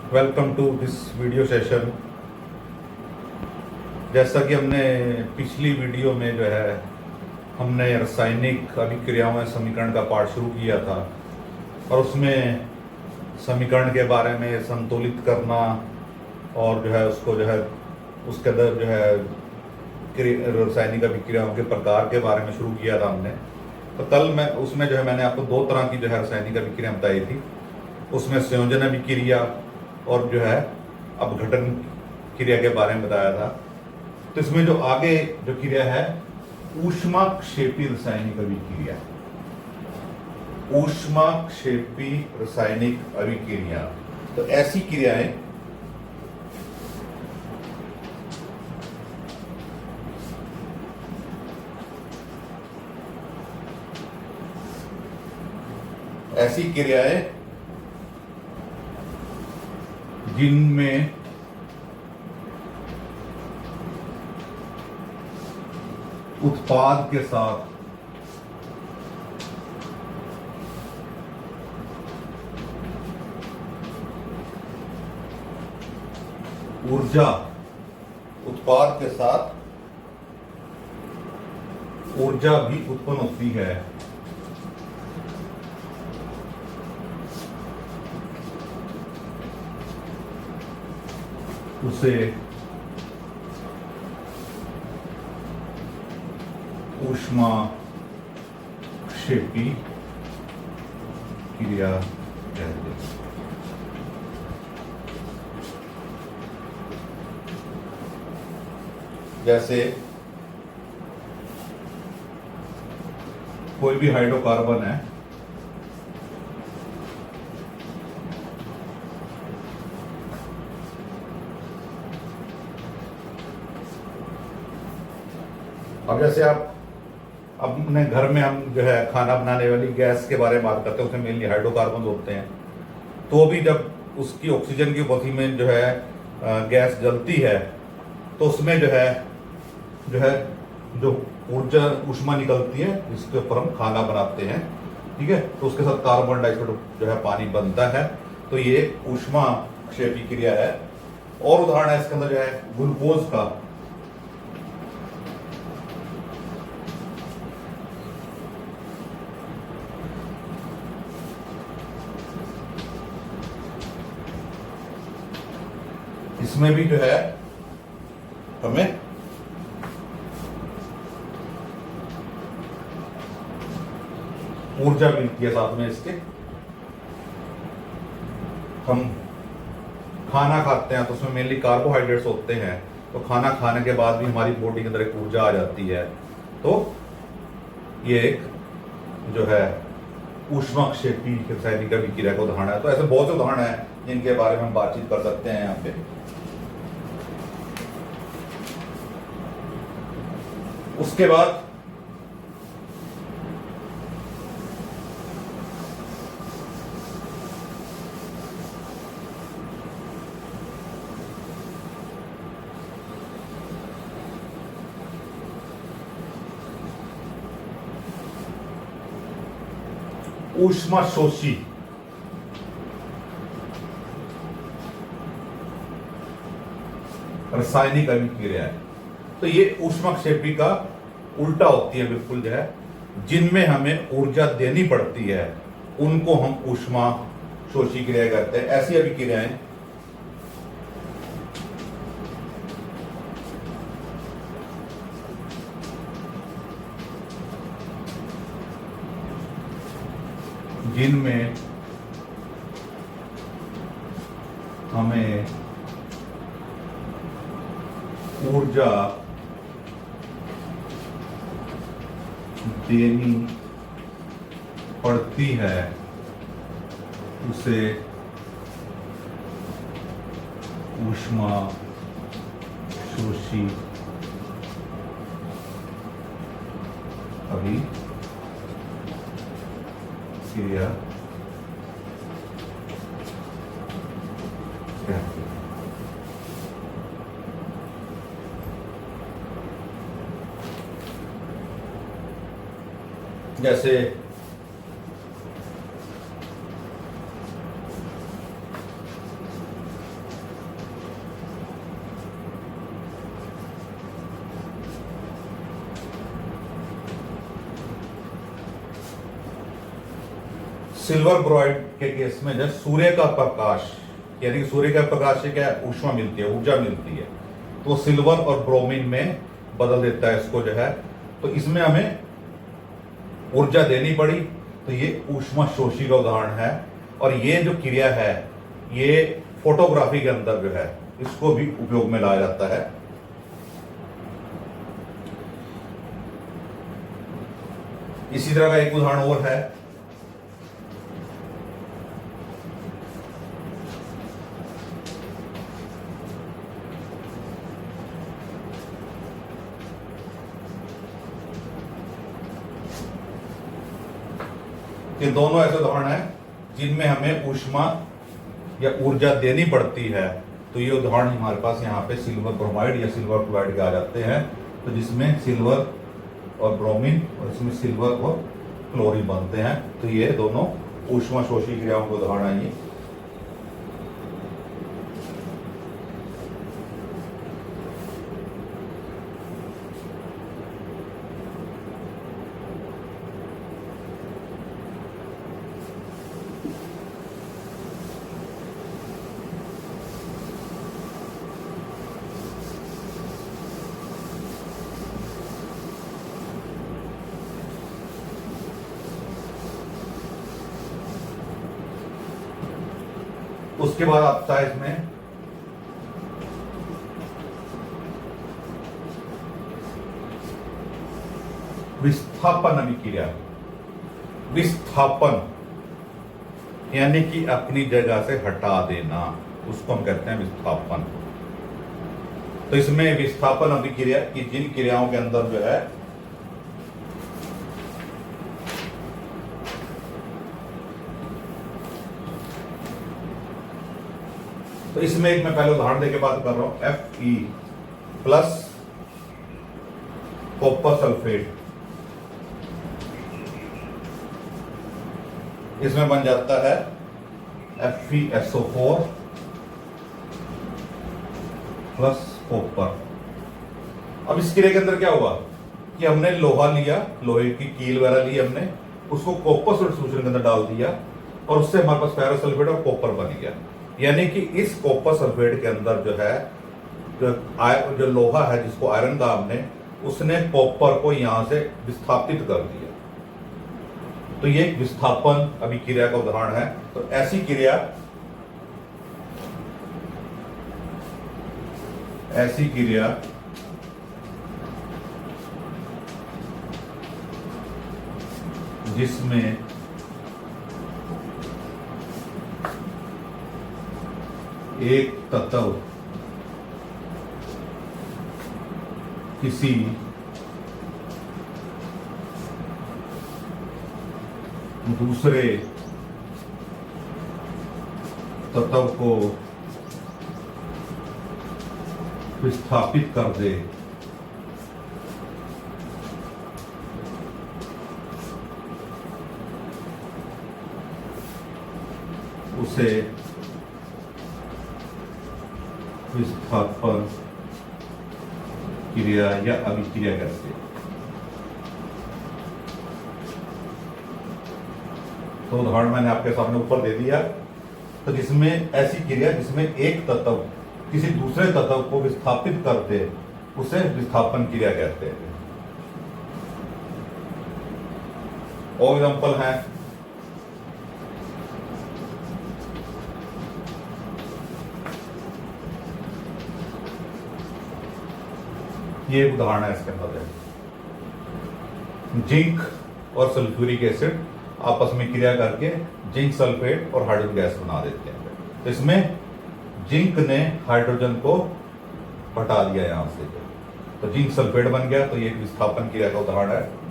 Welcome to this video session. जैसा कि हमने पिछली वीडियो में जो है हमने रासायनिक अभिक्रियाओं में समीकरण का पाठ शुरू किया था और उसमें समीकरण के बारे में संतुलित करना और जो है उसको जो है उसके अंदर जो है रासायनिक अभिक्रियाओं के प्रकार के बारे में शुरू किया था हमने। तो कल मैं उसमें जो है मैंने आपको दो तरह की जो है रासायनिक अभिक्रिया बताई थी। उसमें संयोजन अभिक्रिया और जो है अपघटन क्रिया के बारे में बताया था। तो इसमें जो आगे जो क्रिया है ऊष्माक्षेपी रासायनिक अभिक्रिया, ऊष्माक्षेपी रासायनिक अभिक्रिया। तो ऐसी क्रियाएं जिनमें उत्पाद के साथ ऊर्जा, उत्पाद के साथ ऊर्जा भी उत्पन्न होती है, उसे ऊष्माक्षेपी क्रिया कहते हैं। जैसे कोई भी हाइड्रोकार्बन है, अब जैसे आप अपने घर में हम जो है खाना बनाने वाली गैस के बारे में बात करते हैं, उसमें मेनली हाइड्रोकार्बन होते हैं। तो भी जब उसकी ऑक्सीजन की उपस्थिति में जो है गैस जलती है तो उसमें जो है जो ऊर्जा ऊष्मा निकलती है जिसके ऊपर हम खाना बनाते हैं, ठीक है। तो उसके साथ कार्बन डाइऑक्साइड जो है पानी बनता है। तो ये ऊष्माक्षेपी क्रिया है। और उदाहरण है इसके अंदर जो है ग्लूकोज का। इसमें भी जो है हमें ऊर्जा मिलती है साथ में इसके। हम खाना खाते हैं तो उसमें मेनली कार्बोहाइड्रेट्स होते हैं, तो खाना खाने के बाद भी हमारी बॉडी के अंदर एक ऊर्जा आ जाती है। तो ये एक जो है ऊष्माक्षेपी रासायनिक अभिक्रिया का उदाहरण है। तो ऐसे बहुत से उदाहरण हैं जिनके बारे में हम बातचीत कर सकते हैं यहाँ पे। उसके बाद ऊष्मा शोषी रासायनिक अभिक्रिया है। तो ये ऊष्माक्षेपी का उल्टा होती है बिल्कुल जो है, जिनमें हमें ऊर्जा देनी पड़ती है उनको हम ऊष्मा शोषी क्रिया कहते हैं। ऐसी अभिक्रियाएं जिनमें हमें ऊर्जा देनी पड़ती है उसे ऊष्मा शोषी अभिक्रिया कहते हैं। जैसे सिल्वर ब्रोमाइड के केस में जब सूर्य का प्रकाश, यानी कि सूर्य का प्रकाश से क्या ऊष्मा मिलती है, ऊर्जा मिलती है, तो सिल्वर और ब्रोमीन में बदल देता है इसको जो है। तो इसमें हमें ऊर्जा देनी पड़ी, तो ये ऊष्मा शोषी का उदाहरण है। और ये जो क्रिया है ये फोटोग्राफी के अंदर जो है इसको भी उपयोग में लाया जाता है। इसी तरह का एक उदाहरण और है, ये दोनों ऐसे उदाहरण हैं जिनमें हमें ऊष्मा या ऊर्जा देनी पड़ती है। तो ये उदाहरण हमारे पास यहाँ पे सिल्वर ब्रोमाइड या सिल्वर क्लोराइड के आ जाते हैं, तो जिसमें सिल्वर और ब्रोमीन और इसमें सिल्वर और क्लोरीन बनते हैं। तो ये दोनों ऊष्मा शोषी क्रियाओं के उदाहरण हैं ये। उसके बाद आता है इसमें विस्थापन अभिक्रिया। विस्थापन यानी कि अपनी जगह से हटा देना, उसको हम कहते हैं विस्थापन। तो इसमें विस्थापन अभिक्रिया की जिन क्रियाओं के अंदर जो है तो इसमें एक मैं पहले उदाहरण देके बात कर रहा हूं, Fe प्लस कॉपर सल्फेट, इसमें बन जाता है FeSO4 प्लस कॉपर। अब इस क्रिया के अंदर क्या हुआ कि हमने लोहा लिया, लोहे की कील वगैरह ली हमने, उसको कॉपर सॉल्यूशन के अंदर डाल दिया और उससे हमारे पास फेरस सल्फेट और कॉपर बन गया। यानी कि इस कॉपर सल्फेट के अंदर जो है जो लोहा है जिसको आयरन कहा हमने, उसने कॉपर को यहां से विस्थापित कर दिया। तो ये एक विस्थापन अभिक्रिया का उदाहरण है। तो ऐसी क्रिया जिसमें एक तत्व किसी दूसरे तत्व को विस्थापित कर दे, उसे विस्थापन क्रिया या अभिक्रिया कहते हैं। तो उदाहरण मैंने आपके सामने ऊपर दे दिया। तो जिसमें ऐसी क्रिया जिसमें एक तत्व किसी दूसरे तत्व को विस्थापित कर दे, उसे विस्थापन क्रिया कहते हैं। और एग्जांपल है ये उदाहरण है इसके अंदर है जिंक और सल्फ्यूरिक एसिड आपस में क्रिया करके जिंक सल्फेट और हाइड्रोजन गैस बना देते हैं। तो इसमें जिंक ने हाइड्रोजन को हटा दिया यहां से, तो जिंक सल्फेट बन गया। तो ये एक विस्थापन क्रिया का उदाहरण है।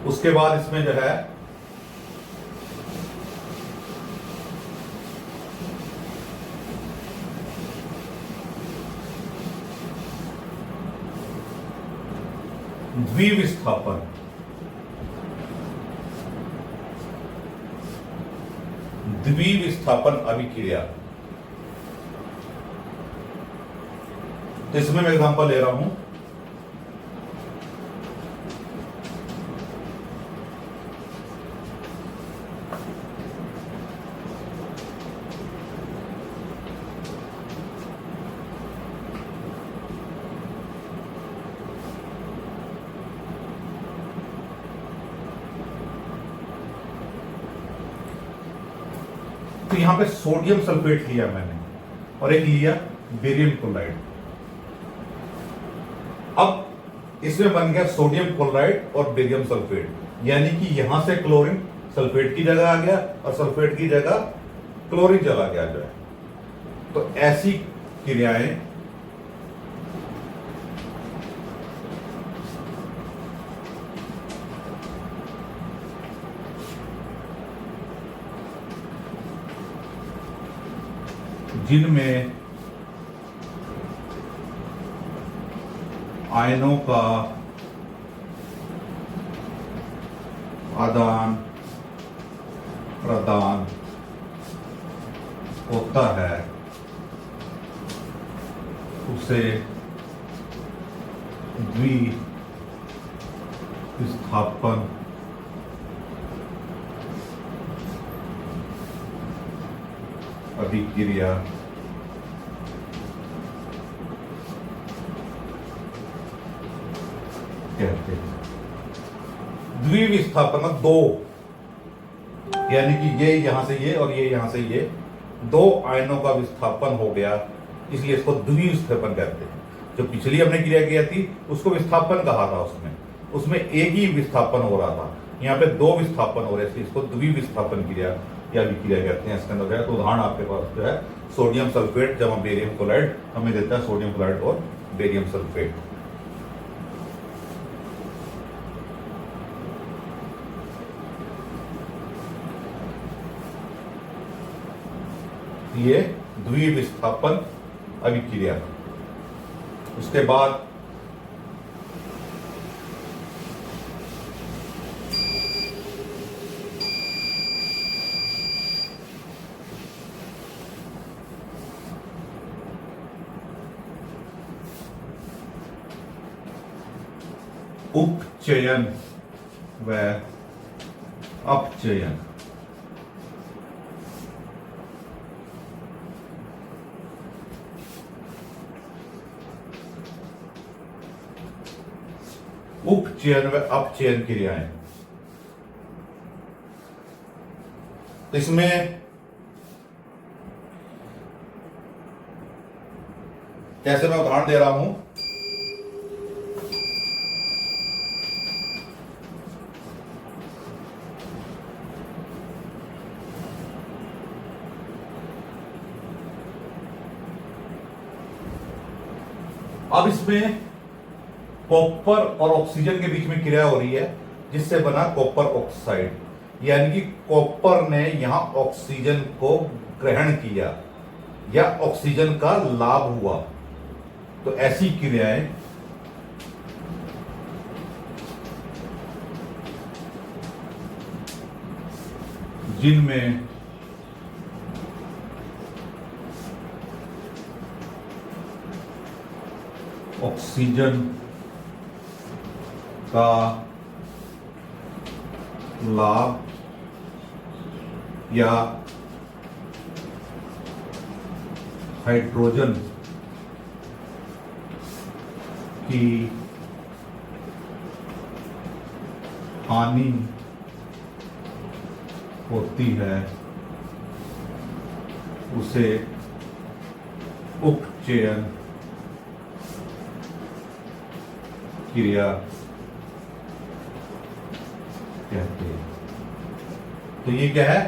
उसके बाद इसमें जो है द्विविस्थापन। द्विविस्थापन अभिक्रिया। तो इसमें मैं एग्जांपल ले रहा हूं, तो यहां पे सोडियम सल्फेट लिया मैंने और एक लिया बेरियम क्लोराइड। अब इसमें बन गया सोडियम क्लोराइड और बेरियम सल्फेट, यानी कि यहां से क्लोरीन सल्फेट की जगह आ गया और सल्फेट की जगह क्लोरीन चला गया जो है। तो ऐसी क्रियाएं जिनमें आयनों का आदान प्रदान होता है उसे द्विविस्थापन अभिक्रिया कहते हैं। द्विविस्थापन दो, यानी कि ये यहां से ये और ये यहां से ये दो आयनों का विस्थापन हो गया, इसलिए इसको द्विविस्थापन कहते हैं। जो पिछली हमने क्रिया किया थी उसको विस्थापन कहा था, उसमें एक ही विस्थापन हो रहा था, यहाँ पे दो विस्थापन हो रहे थे, इसको द्विविस्थापन क्रिया या विक्रिया कहते हैं। इसके अंदर है तो उदाहरण आपके पास जो है सोडियम सल्फेट जमा बेरियम क्लोराइड हमें देता है सोडियम क्लोराइड और बेरियम सल्फेट। ये द्विविस्थापन अभिक्रिया। उसके बाद उपचयन व अपचयन। उपचयन व अपचयन क्रियाएं, तो इसमें कैसे मैं उदाहरण दे रहा हूं, अब इसमें कॉपर और ऑक्सीजन के बीच में क्रिया हो रही है जिससे बना कॉपर ऑक्साइड, यानी कि कॉपर ने यहां ऑक्सीजन को ग्रहण किया या ऑक्सीजन का लाभ हुआ। तो ऐसी क्रियाएं जिनमें ऑक्सीजन का लाभ या हाइड्रोजन की हानि होती है उसे उपचयन क्रिया कहते हैं। तो ये क्या है,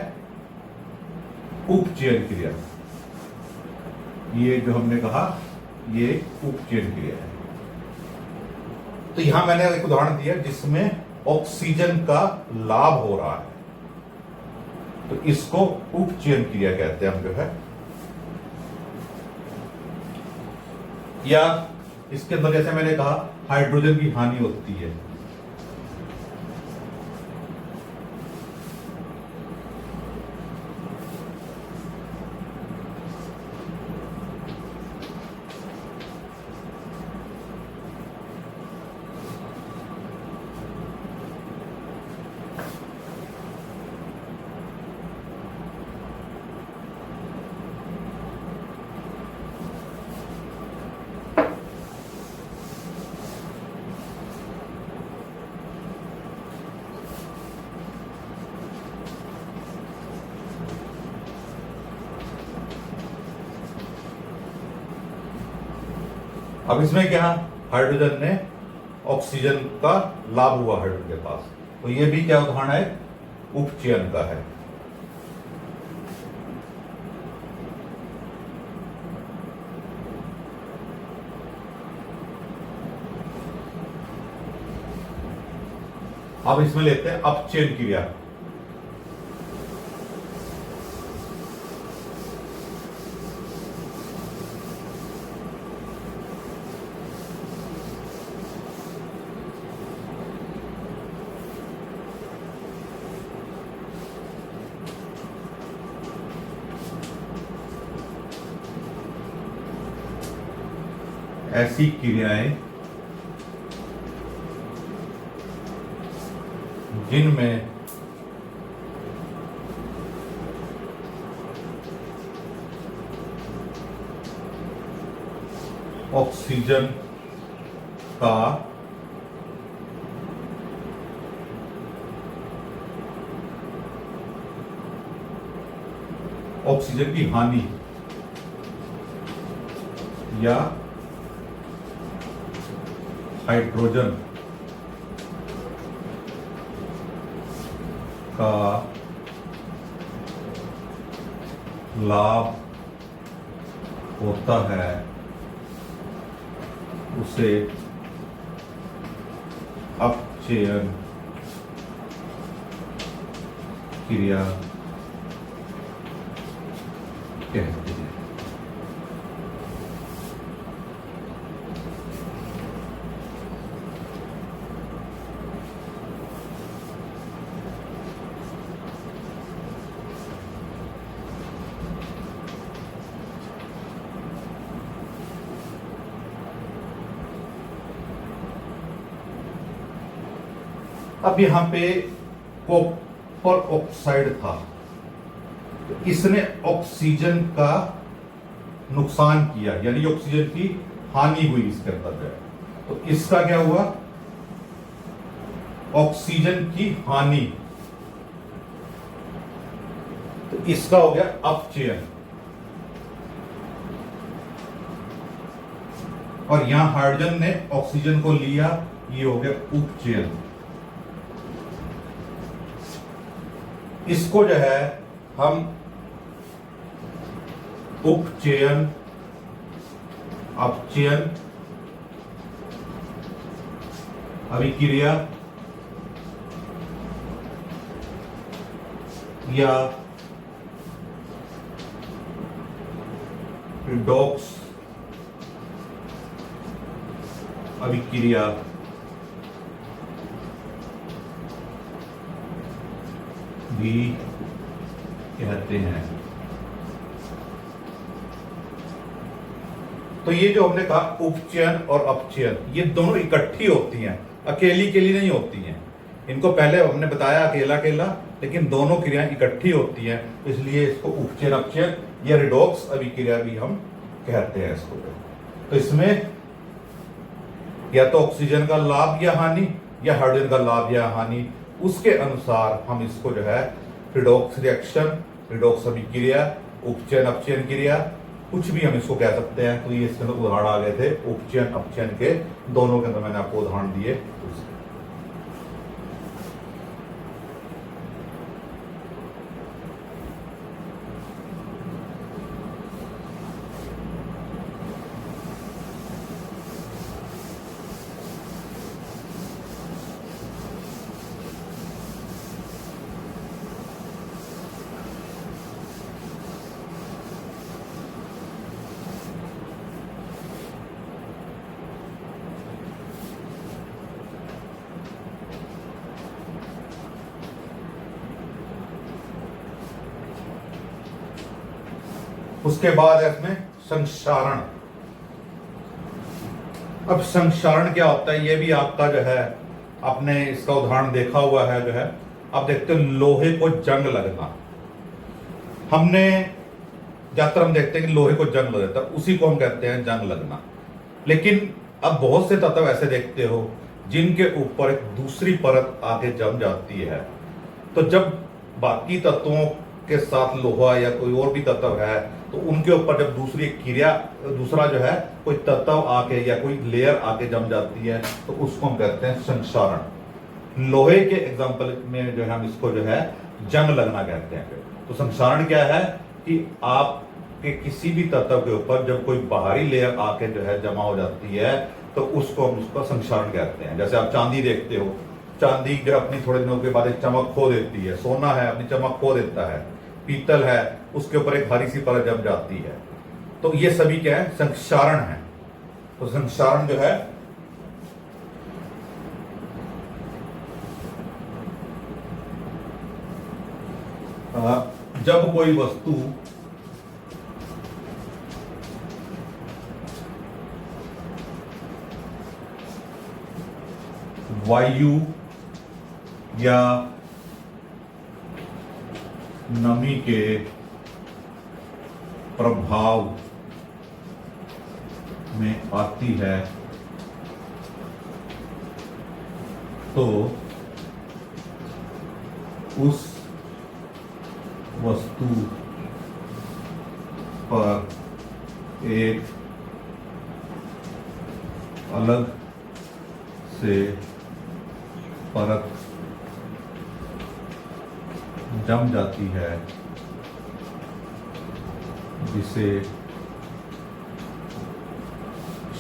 उपचयन क्रिया। ये जो हमने कहा ये उपचयन क्रिया है। तो यहां मैंने एक उदाहरण दिया जिसमें ऑक्सीजन का लाभ हो रहा है, तो इसको उपचयन क्रिया कहते हैं हम जो है। या इसके अंदर जैसे मैंने कहा हाइड्रोजन की हानि होती है, अब इसमें क्या, हाइड्रोजन ने ऑक्सीजन का लाभ हुआ हाइड्रोजन के पास, तो ये भी क्या उदाहरण है, उपचयन का है। अब इसमें लेते हैं अपचयन क्रिया। ऐसी क्रियाएं जिनमें ऑक्सीजन का ऑक्सीजन की हानि या हाइड्रोजन का लाभ होता है उसे अपचयन क्रिया कहते हैं। अब यहां पे कॉपर ऑक्साइड था, तो इसने ऑक्सीजन का नुकसान किया, यानी ऑक्सीजन की हानि हुई इसके अंदर जो है, तो इसका क्या हुआ, ऑक्सीजन की हानि, तो इसका हो गया अपचयन। और यहां हाइड्रोजन ने ऑक्सीजन को लिया, ये हो गया उपचयन। इसको जो है हम उपचयन, अपचयन अभिक्रिया या रिडॉक्स अभिक्रिया भी कहते हैं। तो ये जो हमने कहा उपचयन और अपचयन, ये दोनों इकट्ठी होती हैं, अकेली के लिए नहीं होती हैं। इनको पहले हमने बताया अकेला अकेला, लेकिन दोनों क्रियाएं इकट्ठी होती हैं, इसलिए इसको उपचयन अपचयन या रिडॉक्स अभिक्रिया भी हम कहते हैं इसको। तो इसमें या तो ऑक्सीजन का लाभ या हानि या हाइड्रोजन का लाभ या हानि, उसके अनुसार हम इसको जो है रिडॉक्स रिएक्शन, रिडॉक्स अभिक्रिया, उपचयन अपचयन क्रिया, कुछ भी हम इसको कह सकते हैं। तो ये इसके अंदर उदाहरण आ गए थे उपचयन अपचयन के, दोनों के अंदर मैंने आपको उदाहरण दिए। उसके बाद है इसमें संक्षारण। अब संक्षारण क्या होता है, ये भी आपका जो है आपने इसका उदाहरण देखा हुआ है जो है। आप देखते हो लोहे को जंग लगना, हमने ज्यादातर हम देखते हैं कि लोहे को जंग लग जाता है, उसी को हम कहते हैं जंग लगना। लेकिन अब बहुत से तत्व ऐसे देखते हो जिनके ऊपर एक दूसरी परत आगे जम जाती है, तो जब बाकी तत्वों के साथ लोहा या कोई और भी तत्व है, तो उनके ऊपर जब दूसरा जो है कोई तत्व आके या कोई लेयर आके जम जाती है, तो उसको हम कहते हैं संक्षारण। लोहे के एग्जाम्पल में जो है हम इसको जो है जंग लगना कहते हैं। तो संक्षारण क्या है कि आपके किसी भी तत्व के ऊपर जब कोई बाहरी लेयर आके जो है जमा हो जाती है, तो उसको हम उसका संक्षारण कहते हैं। जैसे आप चांदी देखते हो, चांदी जो अपनी थोड़े दिनों के बाद एक चमक खो देती है, सोना है अपनी चमक खो देता है, पीतल है उसके ऊपर एक भारी सी परत जम जाती है। तो ये सभी क्या है, संक्षारण है। तो संक्षारण जो है जब कोई वस्तु वायु या नमी के प्रभाव में आती है, तो उस वस्तु पर एक अलग से परत जम जाती है, जिसे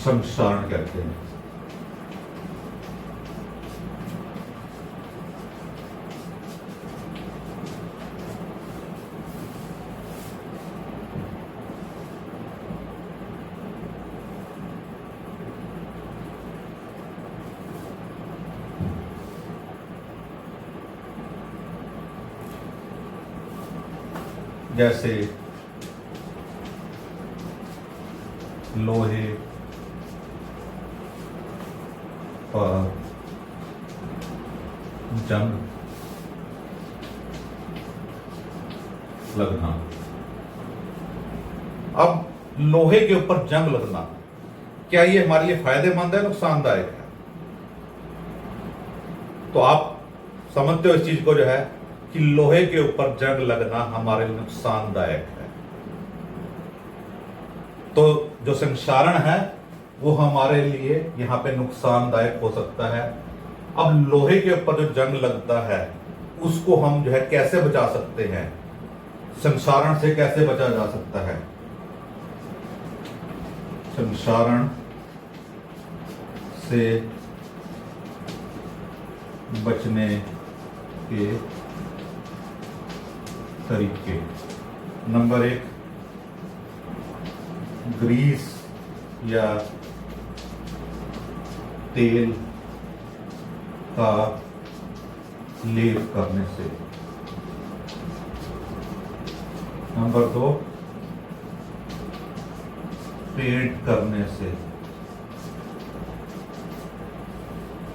संक्षारण कहते हैं। जैसे लोहे पर जंग लगना। अब लोहे के ऊपर जंग लगना, क्या ये हमारे लिए फायदेमंद है, नुकसानदायक है? तो आप समझते हो इस चीज को जो है कि लोहे के ऊपर जंग लगना हमारे लिए नुकसानदायक है। तो जो संक्षारण है वो हमारे लिए यहां पे नुकसानदायक हो सकता है। अब लोहे के ऊपर जो जंग लगता है उसको हम जो है कैसे बचा सकते हैं, संक्षारण से कैसे बचा जा सकता है? संक्षारण से बचने के तरीके, नंबर 1, ग्रीस या तेल का लेप करने से। नंबर 2, पेंट करने से।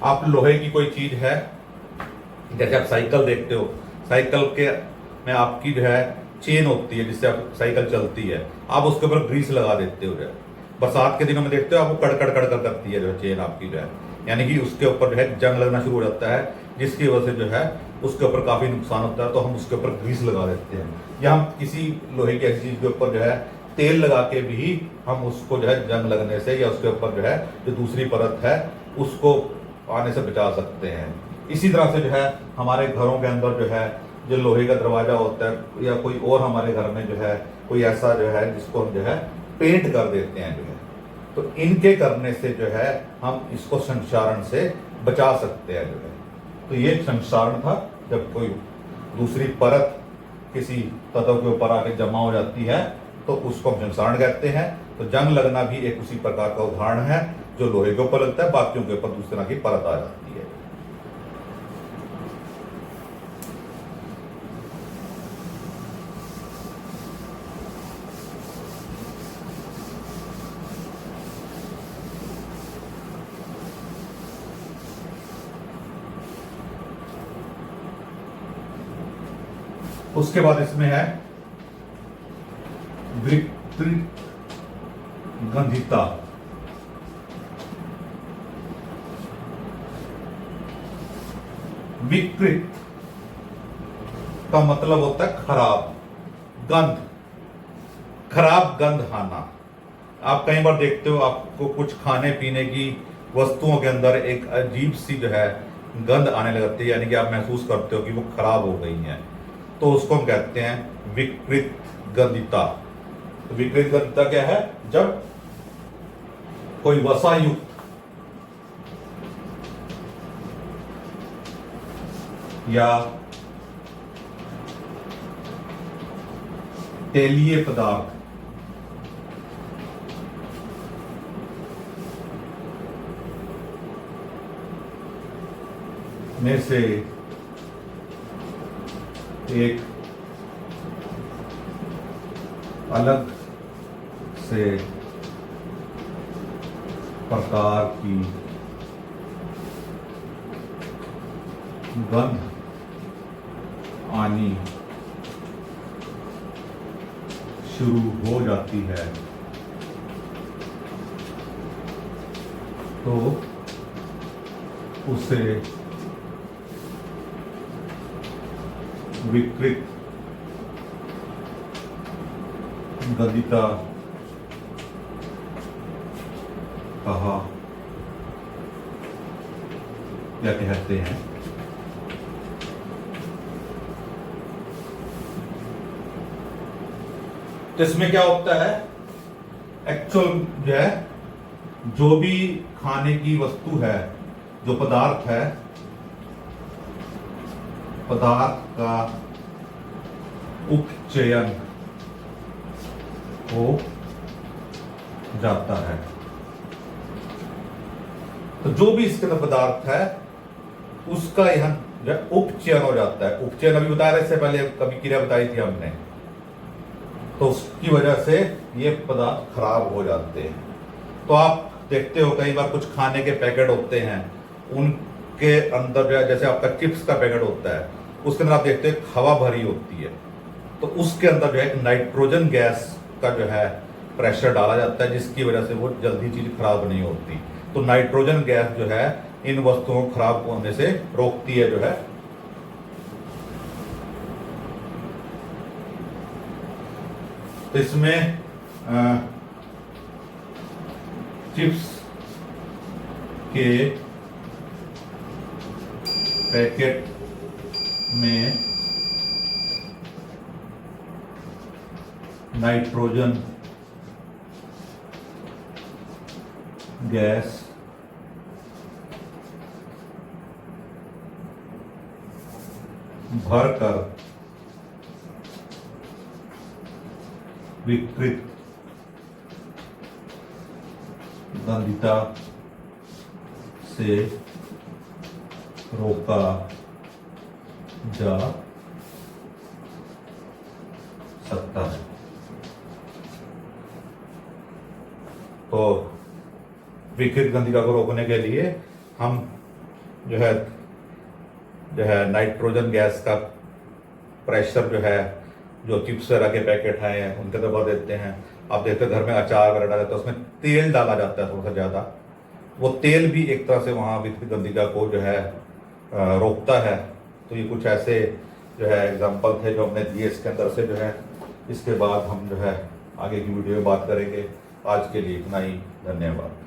आप लोहे की कोई चीज है, जैसे आप साइकिल देखते हो, साइकिल के में आपकी जो है चेन होती है जिससे आप साइकिल चलती है, आप उसके ऊपर ग्रीस लगा देते हो। जो है बरसात के दिनों में देखते हो आपको कड़कड़ कड़कड़ करती है जो है चेन आपकी जो है, यानी कि उसके ऊपर जो है जंग लगना शुरू हो जाता है, जिसकी वजह से जो है उसके ऊपर काफी नुकसान होता है। तो हम उसके ऊपर ग्रीस लगा देते हैं, या हम किसी लोहे की ऐसी चीज के ऊपर जो है तेल लगा के भी हम उसको जो है जंग लगने से या उसके ऊपर जो है जो दूसरी परत है उसको आने से बचा सकते हैं। इसी तरह से जो है हमारे घरों के अंदर जो है जो लोहे का दरवाजा होता है, या कोई और हमारे घर में जो है कोई ऐसा जो है जिसको हम जो है पेंट कर देते हैं जो है, तो इनके करने से जो है हम इसको संक्षारण से बचा सकते हैं जो है। तो ये संक्षारण था, जब कोई दूसरी परत किसी तत्व के ऊपर आके जमा हो जाती है तो उसको हम संक्षारण कहते हैं। तो जंग लगना भी एक उसी प्रकार का उदाहरण है, जो लोहे के ऊपर लगता है, बाकियों के ऊपर दूसरी तरह की परत आ जाती है। उसके बाद इसमें है विकृत गंधिता। विकृत का मतलब होता है खराब, गंध, खराब गंध आना। आप कई बार देखते हो आपको कुछ खाने पीने की वस्तुओं के अंदर एक अजीब सी जो है गंध आने लगती है, यानी कि आप महसूस करते हो कि वो खराब हो गई हैं, तो उसको हम कहते हैं विकृत गंधिता। तो विकृत गंधिता क्या है? जब कोई वसायुक्त या तेलीय पदार्थ में से एक अलग से प्रकार की गंध आनी शुरू हो जाती है तो उसे विकृत गंधिता कहा क्या कहते हैं। तो इसमें क्या होता है, एक्चुअल जो है, जो भी खाने की वस्तु है, जो पदार्थ है, पदार्थ का उपचयन हो जाता है। तो जो भी इसके अंदर पदार्थ है उसका यहां जो है उपचयन हो जाता है। उपचयन अभी बता रहे, इससे पहले कभी क्रिया बताई थी हमने, तो उसकी वजह से ये पदार्थ खराब हो जाते हैं। तो आप देखते हो कई बार कुछ खाने के पैकेट होते हैं, उनके अंदर जो है, जैसे आपका चिप्स का पैकेट होता है, उसके अंदर आप देखते हैं हवा भरी होती है, तो उसके अंदर जो है नाइट्रोजन गैस का जो है प्रेशर डाला जाता है, जिसकी वजह से वो जल्दी चीज खराब नहीं होती। तो नाइट्रोजन गैस जो है इन वस्तुओं को खराब होने से रोकती है जो है। तो इसमें चिप्स के पैकेट में नाइट्रोजन गैस भरकर विकृत गंधिता से रोका जा सकता है। तो विकृत गंधिका को रोकने के लिए हम जो है नाइट्रोजन गैस का प्रेशर जो है, जो चिप्स वगैरह के पैकेट हैं उनके अंदर भर देते हैं। आप देखते हैं घर में अचार वगैरह डाला जाता है, उसमें तेल डाला जाता है थोड़ा सा ज़्यादा, वो तेल भी एक तरह से वहाँ विकृत गंधिका को जो है रोकता है। तो ये कुछ ऐसे जो है एग्जाम्पल थे जो हमने दिए इसके अंदर से जो है। इसके बाद हम जो है आगे की वीडियो में बात करेंगे। आज के लिए इतना ही, धन्यवाद।